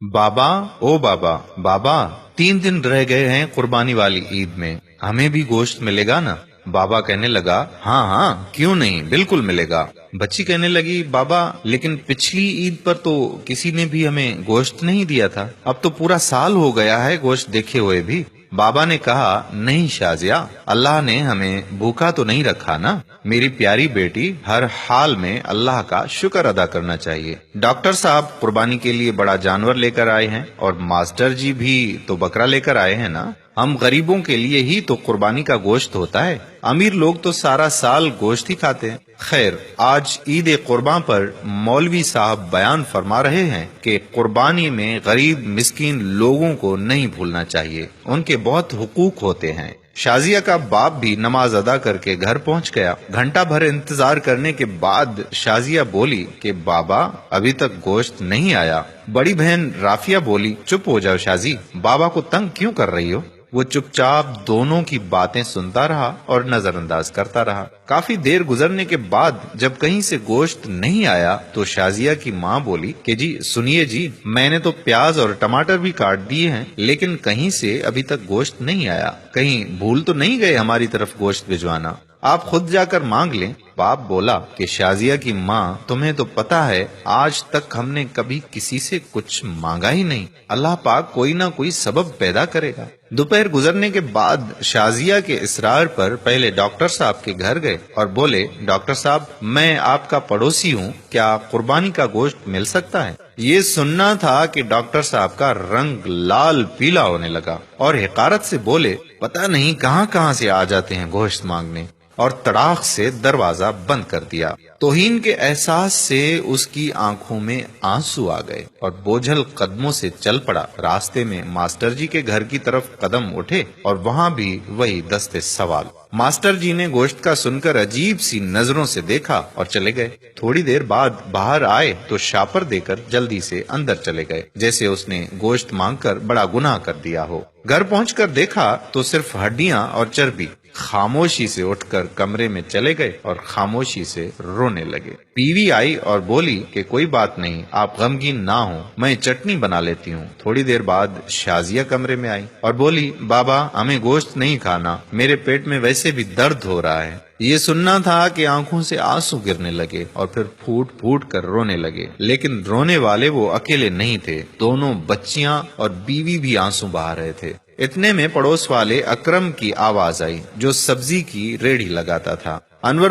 بابا او بابا بابا 3 دن رہ گئے ہیں قربانی والی عید میں، ہمیں بھی گوشت ملے گا نا؟ بابا کہنے لگا ہاں ہاں کیوں نہیں، بالکل ملے گا۔ بچی کہنے لگی بابا لیکن پچھلی عید پر تو کسی نے بھی ہمیں گوشت نہیں دیا تھا، اب تو پورا سال ہو گیا ہے گوشت دیکھے ہوئے بھی۔ بابا نے کہا نہیں شازیہ، اللہ نے ہمیں بھوکا تو نہیں رکھا نا، میری پیاری بیٹی، ہر حال میں اللہ کا شکر ادا کرنا چاہیے۔ ڈاکٹر صاحب قربانی کے لیے بڑا جانور لے کر آئے ہیں اور ماسٹر جی بھی تو بکرا لے کر آئے ہیں نا، ہم غریبوں کے لیے ہی تو قربانی کا گوشت ہوتا ہے، امیر لوگ تو سارا سال گوشت ہی کھاتے ہیں۔ خیر، آج عید قربان پر مولوی صاحب بیان فرما رہے ہیں کہ قربانی میں غریب مسکین لوگوں کو نہیں بھولنا چاہیے، ان کے بہت حقوق ہوتے ہیں۔ شازیہ کا باپ بھی نماز ادا کر کے گھر پہنچ گیا۔ گھنٹہ بھر انتظار کرنے کے بعد شازیہ بولی کہ بابا ابھی تک گوشت نہیں آیا۔ بڑی بہن رافیہ بولی چپ ہو جاؤ شازی، بابا کو تنگ کیوں کر رہی ہو؟ وہ چپ چاپ دونوں کی باتیں سنتا رہا اور نظر انداز کرتا رہا۔ کافی دیر گزرنے کے بعد جب کہیں سے گوشت نہیں آیا تو شازیہ کی ماں بولی کہ جی سنیے جی، میں نے تو پیاز اور ٹماٹر بھی کاٹ دیے ہیں لیکن کہیں سے ابھی تک گوشت نہیں آیا، کہیں بھول تو نہیں گئے ہماری طرف گوشت بھجوانا، آپ خود جا کر مانگ لیں۔ باپ بولا کہ شازیہ کی ماں تمہیں تو پتا ہے آج تک ہم نے کبھی کسی سے کچھ مانگا ہی نہیں، اللہ پاک کوئی نہ کوئی سبب پیدا کرے گا۔ دوپہر گزرنے کے بعد شازیہ کے اصرار پر پہلے ڈاکٹر صاحب کے گھر گئے اور بولے ڈاکٹر صاحب میں آپ کا پڑوسی ہوں، کیا قربانی کا گوشت مل سکتا ہے؟ یہ سننا تھا کہ ڈاکٹر صاحب کا رنگ لال پیلا ہونے لگا اور حقارت سے بولے پتہ نہیں کہاں کہاں سے آ جاتے ہیں گوشت مانگنے، اور تڑاخ سے دروازہ بند کر دیا۔ توہین کے احساس سے اس کی آنکھوں میں آنسو آ گئے اور بوجھل قدموں سے چل پڑا۔ راستے میں ماسٹر جی کے گھر کی طرف قدم اٹھے اور وہاں بھی وہی دست سوال۔ ماسٹر جی نے گوشت کا سن کر عجیب سی نظروں سے دیکھا اور چلے گئے۔ تھوڑی دیر بعد باہر آئے تو شاپر دے کر جلدی سے اندر چلے گئے، جیسے اس نے گوشت مانگ کر بڑا گناہ کر دیا ہو۔ گھر پہنچ کر دیکھا تو صرف ہڈیاں اور چربی۔ خاموشی سے اٹھ کر کمرے میں چلے گئے اور خاموشی سے رونے لگے۔ بیوی آئی اور بولی کہ کوئی بات نہیں، آپ غمگین نہ ہوں، میں چٹنی بنا لیتی ہوں۔ تھوڑی دیر بعد شازیہ کمرے میں آئی اور بولی بابا ہمیں گوشت نہیں کھانا، میرے پیٹ میں ویسے بھی درد ہو رہا ہے۔ یہ سننا تھا کہ آنکھوں سے آنسو گرنے لگے اور پھر پھوٹ پھوٹ کر رونے لگے، لیکن رونے والے وہ اکیلے نہیں تھے، دونوں بچیاں اور بیوی بھی آنسو بہا رہے تھے۔ اتنے میں پڑوس والے اکرم کی آواز آئی جو سبزی کی ریڑھی لگاتا تھا۔ انور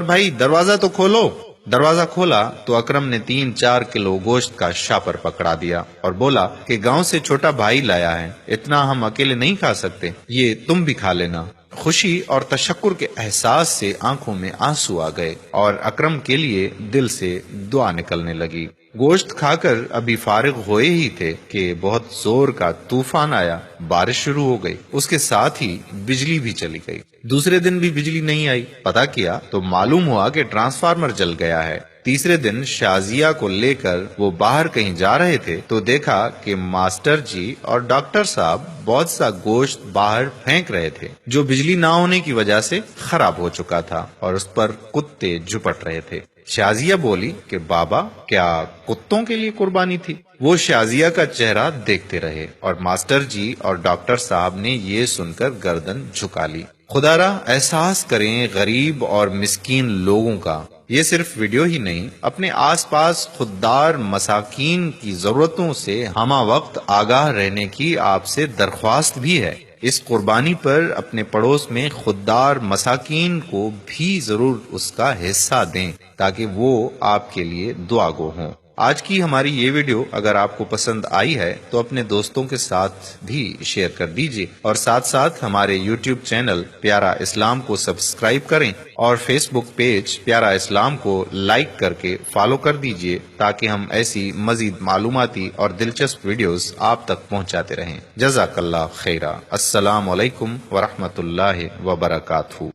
بھائی دروازہ تو کھولو۔ دروازہ کھولا تو اکرم نے 3-4 کلو گوشت کا شاپر پکڑا دیا اور بولا کہ گاؤں سے چھوٹا بھائی لایا ہے، اتنا ہم اکیلے نہیں کھا سکتے، یہ تم بھی کھا لینا۔ خوشی اور تشکر کے احساس سے آنکھوں میں آنسو آ گئے اور اکرم کے لیے دل سے دعا نکلنے لگی۔ گوشت کھا کر ابھی فارغ ہوئے ہی تھے کہ بہت زور کا طوفان آیا، بارش شروع ہو گئی، اس کے ساتھ ہی بجلی بھی چلی گئی۔ دوسرے دن بھی بجلی نہیں آئی، پتہ کیا تو معلوم ہوا کہ ٹرانسفارمر جل گیا ہے۔ تیسرے دن شازیہ کو لے کر وہ باہر کہیں جا رہے تھے تو دیکھا کہ ماسٹر جی اور ڈاکٹر صاحب بہت سا گوشت باہر پھینک رہے تھے جو بجلی نہ ہونے کی وجہ سے خراب ہو چکا تھا اور اس پر کتے جھپٹ رہے تھے۔ شازیہ بولی کہ بابا کیا کتوں کے لیے قربانی تھی؟ وہ شازیہ کا چہرہ دیکھتے رہے اور ماسٹر جی اور ڈاکٹر صاحب نے یہ سن کر گردن جھکا لی۔ خدا را احساس کریں غریب اور مسکین لوگوں کا۔ یہ صرف ویڈیو ہی نہیں، اپنے آس پاس خوددار مساکین کی ضرورتوں سے ہمہ وقت آگاہ رہنے کی آپ سے درخواست بھی ہے۔ اس قربانی پر اپنے پڑوس میں خوددار مساکین کو بھی ضرور اس کا حصہ دیں تاکہ وہ آپ کے لیے دعا گو ہوں۔ آج کی ہماری یہ ویڈیو اگر آپ کو پسند آئی ہے تو اپنے دوستوں کے ساتھ بھی شیئر کر دیجیے اور ساتھ ساتھ ہمارے یوٹیوب چینل پیارا اسلام کو سبسکرائب کریں اور فیس بک پیج پیارا اسلام کو لائک کر کے فالو کر دیجیے تاکہ ہم ایسی مزید معلوماتی اور دلچسپ ویڈیوز آپ تک پہنچاتے رہیں۔ جزاک اللہ خیرہ۔ السلام علیکم ورحمۃ اللہ وبرکاتہ۔